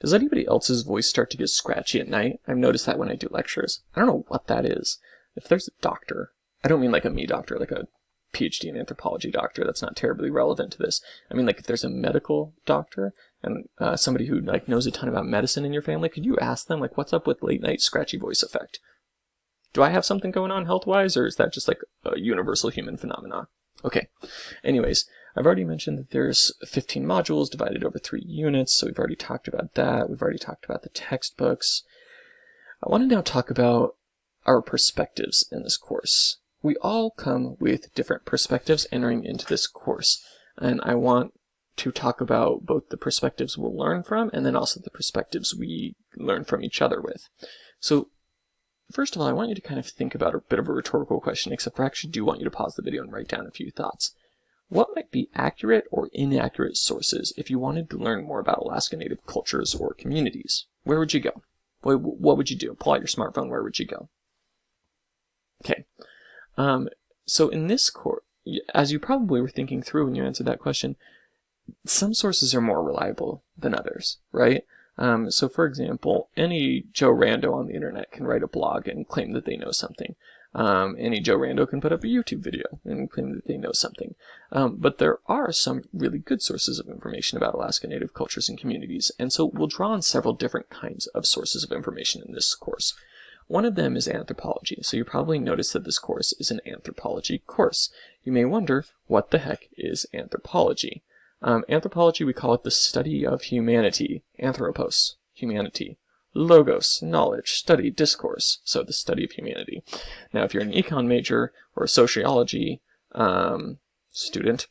Does anybody else's voice start to get scratchy at night? I've noticed that when I do lectures. I don't know what that is. If there's a doctor, I don't mean like a me doctor, like a PhD in anthropology doctor, that's not terribly relevant to this. I mean, like, if there's a medical doctor and somebody who like knows a ton about medicine in your family, could you ask them, like, what's up with late night scratchy voice effect? Do I have something going on health-wise, or is that just like a universal human phenomenon? Okay. Anyways, I've already mentioned that there's 15 modules divided over 3 units, so we've already talked about that. We've already talked about the textbooks. I want to now talk about our perspectives in this course. We all come with different perspectives entering into this course, and I want to talk about both the perspectives we'll learn from and then also the perspectives we learn from each other with. So first of all, I want you to kind of think about a bit of a rhetorical question, except I actually do want you to pause the video and write down a few thoughts. What might be accurate or inaccurate sources if you wanted to learn more about Alaska Native cultures or communities? Where would you go? What would you do? Pull out your smartphone, where would you go? Okay. So in this course, as you probably were thinking through when you answered that question, some sources are more reliable than others, right? So for example, any Joe Rando on the internet can write a blog and claim that they know something. Any Joe Rando can put up a YouTube video and claim that they know something. But there are some really good sources of information about Alaska Native cultures and communities, and so we'll draw on several different kinds of sources of information in this course. One of them is anthropology, so you probably noticed that this course is an anthropology course. You may wonder, what the heck is anthropology? Anthropology, we call it the study of humanity. Anthropos, humanity. Logos, knowledge, study, discourse, so the study of humanity. Now, if you're an econ major or a sociology student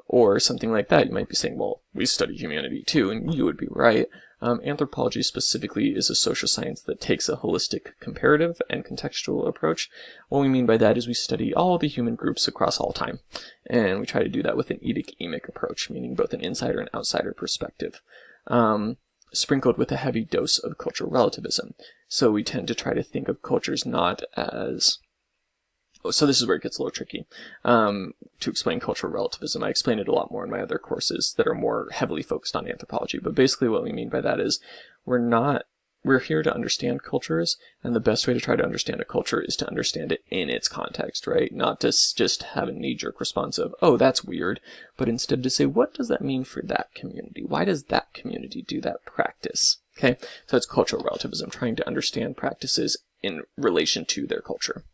or something like that, you might be saying, well, we study humanity too, and you would be right. Anthropology specifically is a social science that takes a holistic, comparative, and contextual approach. What we mean by that is we study all the human groups across all time, and we try to do that with an etic-emic approach, meaning both an insider and outsider perspective, sprinkled with a heavy dose of cultural relativism. So we tend to try to think of cultures not as... So this is where it gets a little tricky. To explain cultural relativism, I explain it a lot more in my other courses that are more heavily focused on anthropology. But basically what we mean by that is we're here to understand cultures, and the best way to try to understand a culture is to understand it in its context, right? Not to just have a knee-jerk response of, oh, that's weird, but instead to say, what does that mean for that community? Why does that community do that practice? Okay, so it's cultural relativism, trying to understand practices in relation to their culture.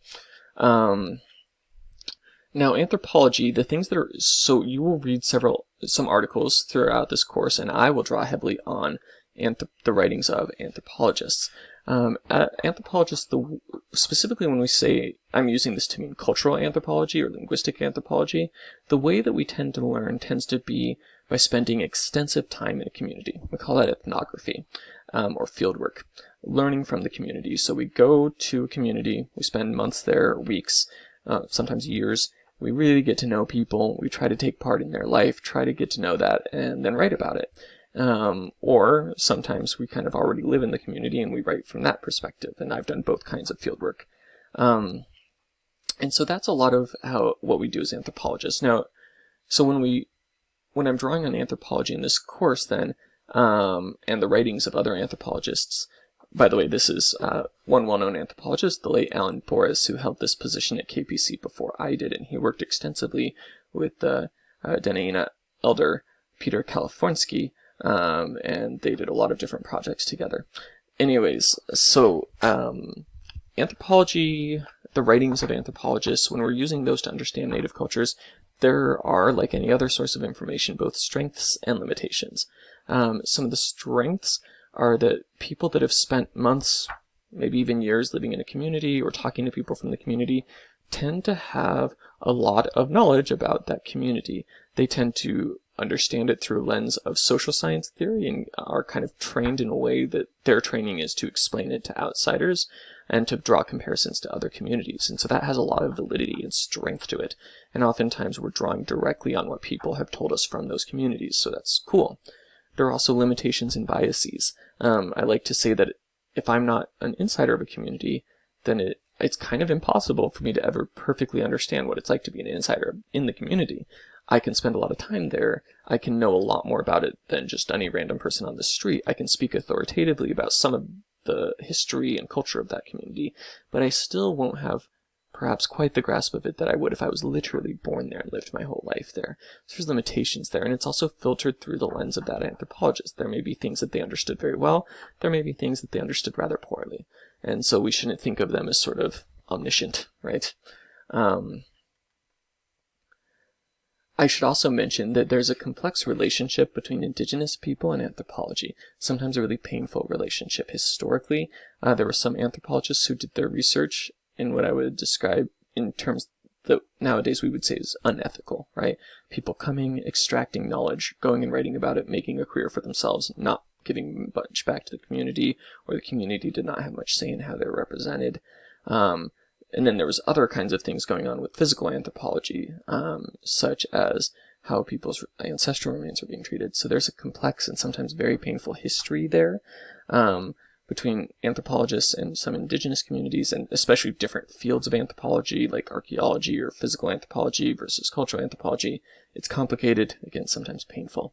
Now, anthropology, the things that are, so you will read some articles throughout this course, and I will draw heavily on the writings of anthropologists. Anthropologists, specifically when we say, I'm using this to mean cultural anthropology or linguistic anthropology, the way that we tend to learn tends to be by spending extensive time in a community. We call that ethnography, or fieldwork, learning from the community. So we go to a community, we spend months there, weeks, sometimes years. We really get to know people, we try to take part in their life, try to get to know that, and then write about it. Or sometimes we kind of already live in the community and we write from that perspective, and I've done both kinds of fieldwork. And so that's a lot of what we do as anthropologists. Now, so when I'm drawing on anthropology in this course then, and the writings of other anthropologists, by the way, this is one well-known anthropologist, the late Alan Boris, who held this position at KPC before I did, and he worked extensively with the Denaina elder Peter Kalifornsky, and they did a lot of different projects together. Anyways, so anthropology, the writings of anthropologists, when we're using those to understand Native cultures, there are, like any other source of information, both strengths and limitations. Some of the strengths are that people that have spent months, maybe even years living in a community or talking to people from the community tend to have a lot of knowledge about that community. They tend to understand it through a lens of social science theory and are kind of trained in a way that their training is to explain it to outsiders and to draw comparisons to other communities. And so that has a lot of validity and strength to it. And oftentimes we're drawing directly on what people have told us from those communities, so that's cool. There are also limitations and biases. I like to say that if I'm not an insider of a community, then it's kind of impossible for me to ever perfectly understand what it's like to be an insider in the community. I can spend a lot of time there. I can know a lot more about it than just any random person on the street. I can speak authoritatively about some of the history and culture of that community, but I still won't have perhaps quite the grasp of it that I would if I was literally born there and lived my whole life there. So there's limitations there, and it's also filtered through the lens of that anthropologist. There may be things that they understood very well, there may be things that they understood rather poorly, and so we shouldn't think of them as sort of omniscient, right? I should also mention that there's a complex relationship between indigenous people and anthropology, sometimes a really painful relationship. Historically, there were some anthropologists who did their research in what I would describe in terms that nowadays we would say is unethical, right? People coming, extracting knowledge, going and writing about it, making a career for themselves, not giving much back to the community, or the community did not have much say in how they're represented. And then there was other kinds of things going on with physical anthropology, such as how people's ancestral remains are being treated. So there's a complex and sometimes very painful history there between anthropologists and some indigenous communities, and especially different fields of anthropology, like archaeology or physical anthropology versus cultural anthropology. It's complicated, again, sometimes painful.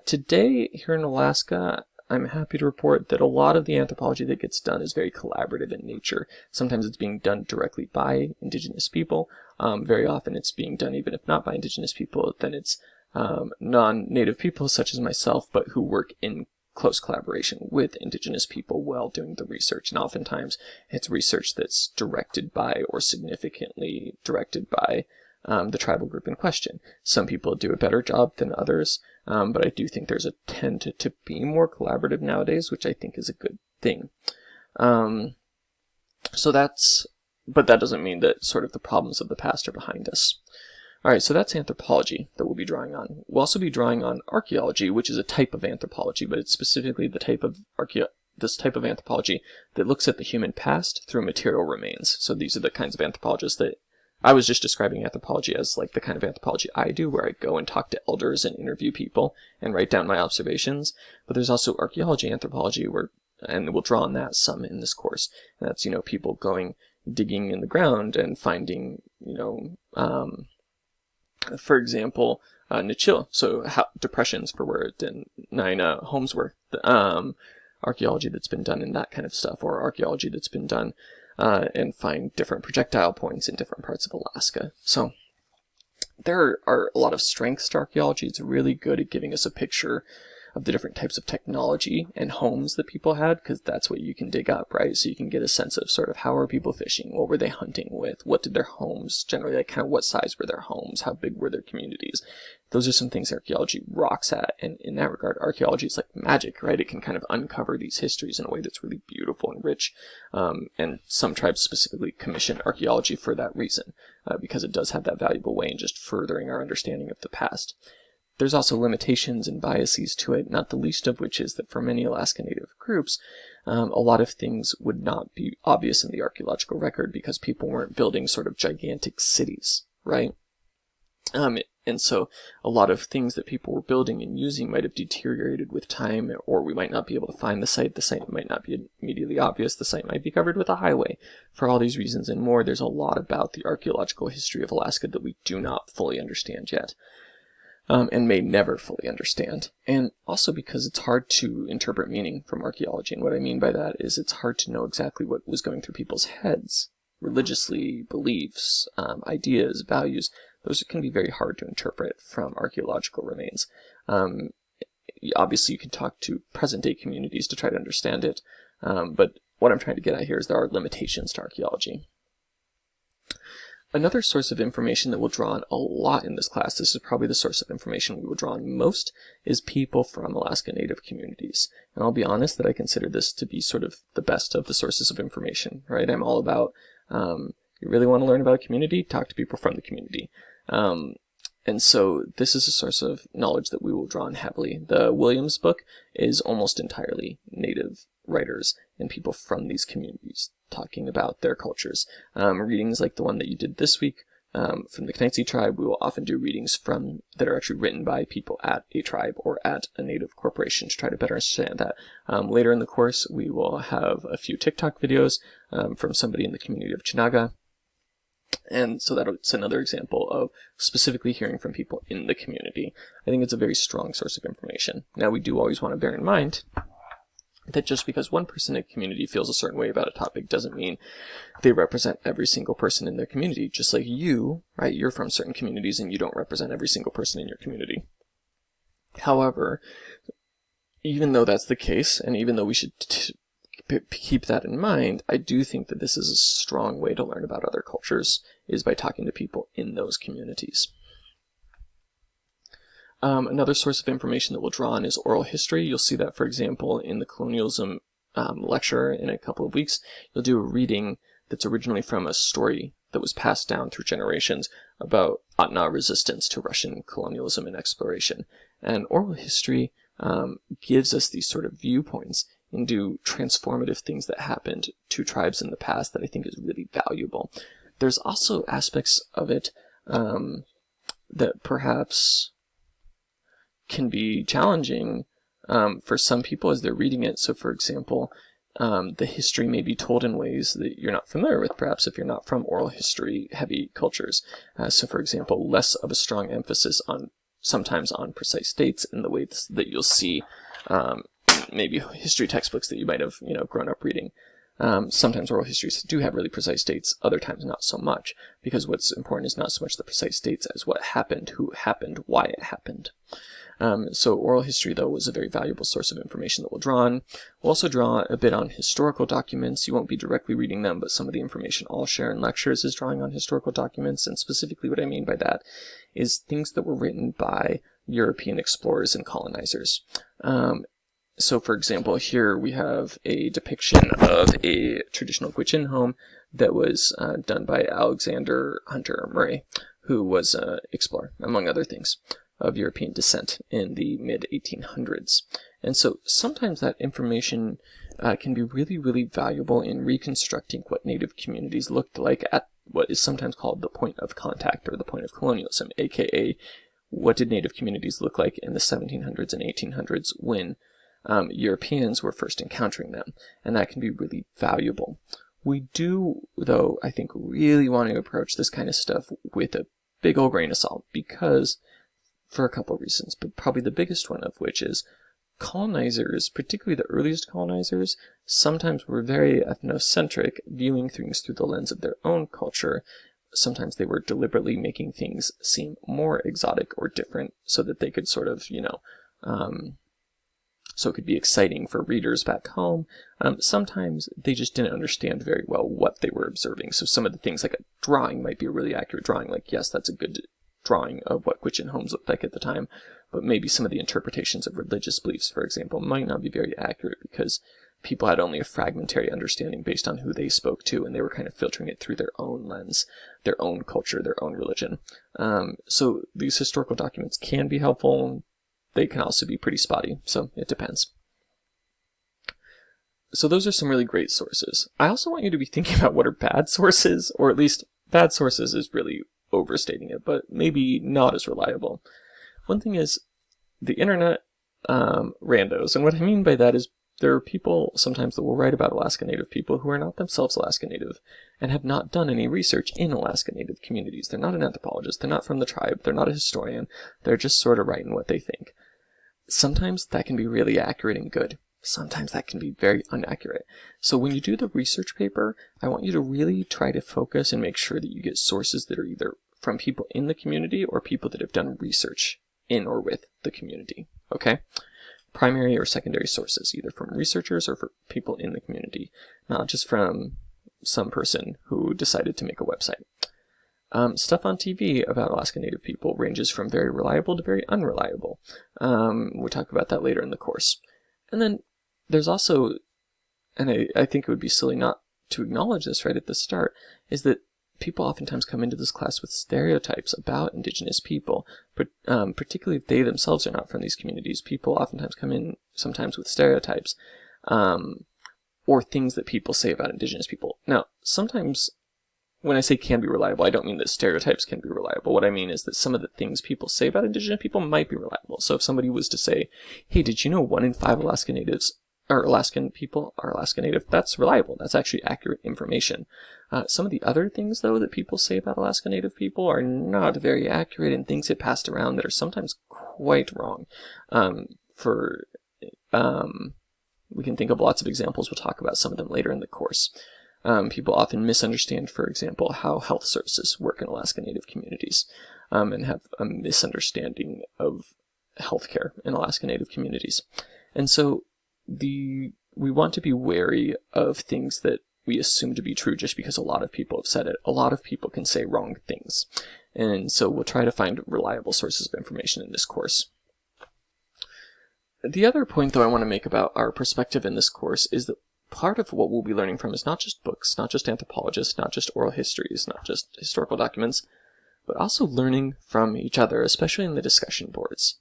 Today, here in Alaska, I'm happy to report that a lot of the anthropology that gets done is very collaborative in nature. Sometimes it's being done directly by indigenous people. Very often it's being done, even if not by indigenous people, then it's non-native people such as myself, but who work in close collaboration with indigenous people while doing the research. And oftentimes it's research that's directed by or significantly directed by the tribal group in question. Some people do a better job than others, but I do think there's a tend to be more collaborative nowadays, which I think is a good thing. But that doesn't mean that sort of the problems of the past are behind us. Alright, so that's anthropology that we'll be drawing on. We'll also be drawing on archaeology, which is a type of anthropology, but it's specifically the type of this type of anthropology that looks at the human past through material remains. So these are the kinds of anthropologists that I was just describing anthropology as like the kind of anthropology I do, where I go and talk to elders and interview people and write down my observations. But there's also archaeology anthropology, and we'll draw on that some in this course. And that's, people going, digging in the ground and finding, for example, Nichil, so depressions for where the 9 homes were. Archaeology that's been done in that kind of stuff, or archaeology that's been done and find different projectile points in different parts of Alaska. So there are a lot of strengths to archaeology. It's really good at giving us a picture of the different types of technology and homes that people had, because that's what you can dig up, right? So you can get a sense of sort of how are people fishing, what were they hunting with, what did their homes generally, like kind of what size were their homes, how big were their communities. Those are some things archaeology rocks at, and in that regard, archaeology is like magic, right? It can kind of uncover these histories in a way that's really beautiful and rich, and some tribes specifically commission archaeology for that reason, because it does have that valuable way in just furthering our understanding of the past. There's also limitations and biases to it, not the least of which is that for many Alaska Native groups, a lot of things would not be obvious in the archaeological record because people weren't building sort of gigantic cities, right? And so a lot of things that people were building and using might have deteriorated with time, or we might not be able to find the site might not be immediately obvious, the site might be covered with a highway. For all these reasons and more, there's a lot about the archaeological history of Alaska that we do not fully understand yet. And may never fully understand. And also because it's hard to interpret meaning from archaeology. And what I mean by that is it's hard to know exactly what was going through people's heads, religiously, beliefs, ideas, values. Those can be very hard to interpret from archaeological remains. Obviously, you can talk to present-day communities to try to understand it. But what I'm trying to get at here is there are limitations to archaeology. Another source of information that we'll draw on a lot in this class, this is probably the source of information we will draw on most, is people from Alaska Native communities. And I'll be honest that I consider this to be sort of the best of the sources of information, right? I'm all about, you really want to learn about a community, talk to people from the community. And so this is a source of knowledge that we will draw on heavily. The Williams book is almost entirely Native writers and people from these communities talking about their cultures. Readings like the one that you did this week from the Knights tribe, we will often do readings that are actually written by people at a tribe or at a Native corporation to try to better understand that. Later in the course, we will have a few TikTok videos from somebody in the community of Chinaga. And so that's another example of specifically hearing from people in the community. I think it's a very strong source of information. Now, we do always want to bear in mind that just because one person in a community feels a certain way about a topic doesn't mean they represent every single person in their community. Just like you, right? You're from certain communities and you don't represent every single person in your community. However, even though that's the case, and even though we should keep that in mind, I do think that this is a strong way to learn about other cultures, is by talking to people in those communities. Another source of information that we'll draw on is oral history. You'll see that, for example, in the colonialism lecture in a couple of weeks. You'll do a reading that's originally from a story that was passed down through generations about ANTH resistance to Russian colonialism and exploration. And oral history gives us these sort of viewpoints into transformative things that happened to tribes in the past that I think is really valuable. There's also aspects of it that perhaps can be challenging for some people as they're reading it. So, for example, the history may be told in ways that you're not familiar with, perhaps if you're not from oral history heavy cultures. So, for example, less of a strong emphasis on sometimes on precise dates in the way that you'll see maybe history textbooks that you might have grown up reading. Sometimes oral histories do have really precise dates, other times not so much, because what's important is not so much the precise dates as what happened, who happened, why it happened. So oral history, though, was a very valuable source of information that we'll draw on. We'll also draw a bit on historical documents. You won't be directly reading them, but some of the information I'll share in lectures is drawing on historical documents, and specifically what I mean by that is things that were written by European explorers and colonizers. So, for example, here we have a depiction of a traditional Gwich'in home that was done by Alexander Hunter Murray, who was an explorer, among other things, of European descent in the mid-1800s. And so sometimes that information can be really, really valuable in reconstructing what Native communities looked like at what is sometimes called the point of contact, or the point of colonialism, aka what did Native communities look like in the 1700s and 1800s when Europeans were first encountering them, and that can be really valuable. We do, though, I think, really want to approach this kind of stuff with a big old grain of salt, because, for a couple of reasons, but probably the biggest one of which is colonizers, particularly the earliest colonizers, sometimes were very ethnocentric, viewing things through the lens of their own culture. Sometimes they were deliberately making things seem more exotic or different so that they could sort of, so it could be exciting for readers back home. Sometimes they just didn't understand very well what they were observing. So some of the things, like a drawing might be a really accurate drawing. Like, yes, that's a good drawing of what Gwich'in homes looked like at the time. But maybe some of the interpretations of religious beliefs, for example, might not be very accurate because people had only a fragmentary understanding based on who they spoke to, and they were kind of filtering it through their own lens, their own culture, their own religion. So these historical documents can be helpful. They can also be pretty spotty, so it depends. So those are some really great sources. I also want you to be thinking about what are bad sources, or at least bad sources is really overstating it, but maybe not as reliable. One thing is the internet randos, and what I mean by that is there are people sometimes that will write about Alaska Native people who are not themselves Alaska Native and have not done any research in Alaska Native communities. They're not an anthropologist, they're not from the tribe, they're not a historian, they're just sort of writing what they think. Sometimes that can be really accurate and good. Sometimes that can be very inaccurate. So when you do the research paper, I want you to really try to focus and make sure that you get sources that are either from people in the community or people that have done research in or with the community, okay? Primary or secondary sources, either from researchers or from people in the community, not just from some person who decided to make a website. Stuff on TV about Alaska Native people ranges from very reliable to very unreliable. We'll talk about that later in the course. And then there's also, and I think it would be silly not to acknowledge this right at the start, is that people oftentimes come into this class with stereotypes about Indigenous people, but particularly if they themselves are not from these communities. People oftentimes come in sometimes with stereotypes or things that people say about Indigenous people. Now, sometimes when I say can be reliable, I don't mean that stereotypes can be reliable. What I mean is that some of the things people say about Indigenous people might be reliable. So if somebody was to say, hey, did you know 1 in 5 Alaska Natives or Alaskan people are Alaska Native, that's reliable. That's actually accurate information. Some of the other things, though, that people say about Alaska Native people are not very accurate, and things get passed around that are sometimes quite wrong. We can think of lots of examples. We'll talk about some of them later in the course. People often misunderstand, for example, how health services work in Alaska Native communities, and have a misunderstanding of healthcare in Alaska Native communities. And so we want to be wary of things that we assume to be true just because a lot of people have said it. A lot of people can say wrong things. And so we'll try to find reliable sources of information in this course. The other point, though, I want to make about our perspective in this course is that part of what we'll be learning from is not just books, not just anthropologists, not just oral histories, not just historical documents, but also learning from each other, especially in the discussion boards.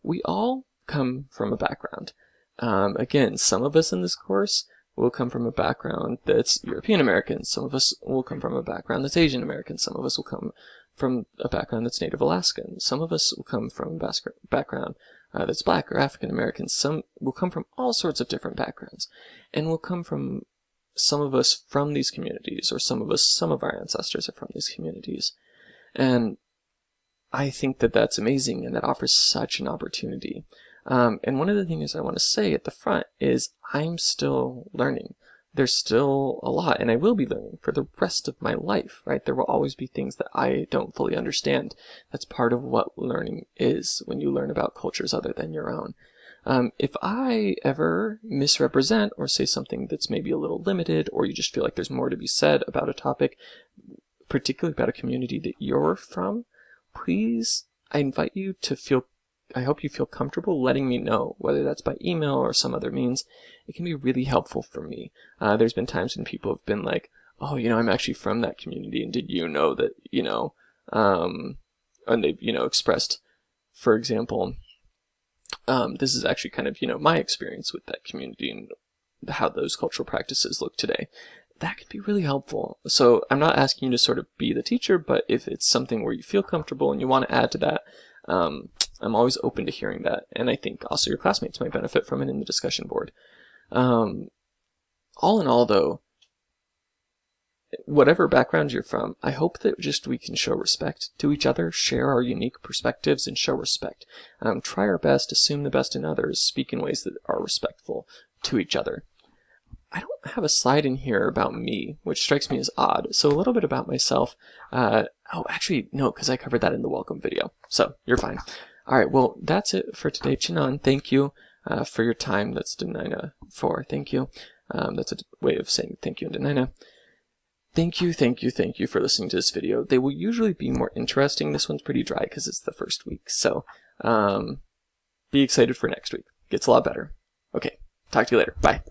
We all come from a background. Again, some of us in this course will come from a background that's European American. Some of us will come from a background that's Asian American. Some of us will come from a background that's Native Alaskan. Some of us will come from a background that's Black or African American. Some will come from all sorts of different backgrounds. And will come from some of us from these communities, or some of our ancestors are from these communities. And I think that that's amazing, and that offers such an opportunity. And one of the things I want to say at the front is I'm still learning. There's still a lot, and I will be learning for the rest of my life, right? There will always be things that I don't fully understand. That's part of what learning is when you learn about cultures other than your own. If I ever misrepresent or say something that's maybe a little limited, or you just feel like there's more to be said about a topic, particularly about a community that you're from, please, I invite you to I hope you feel comfortable letting me know, whether that's by email or some other means. It can be really helpful for me. There's been times when people have been like, oh, I'm actually from that community, and did you know that, and they've, expressed, for example, this is actually kind of, my experience with that community and how those cultural practices look today. That could be really helpful. So I'm not asking you to sort of be the teacher, but if it's something where you feel comfortable and you want to add to that, I'm always open to hearing that. And I think also your classmates might benefit from it in the discussion board. All in all, though, whatever background you're from, I hope that just we can show respect to each other, share our unique perspectives, and show respect. Try our best, assume the best in others, speak in ways that are respectful to each other. I don't have a slide in here about me, which strikes me as odd. So a little bit about myself. Oh, actually, no, because I covered that in the welcome video. So you're fine. All right, well, that's it for today. Chinan, thank you for your time. That's Denina for thank you. That's a way of saying thank you in Denina. Thank you for listening to this video. They will usually be more interesting. This one's pretty dry because it's the first week. So be excited for next week. It gets a lot better. Okay, talk to you later. Bye.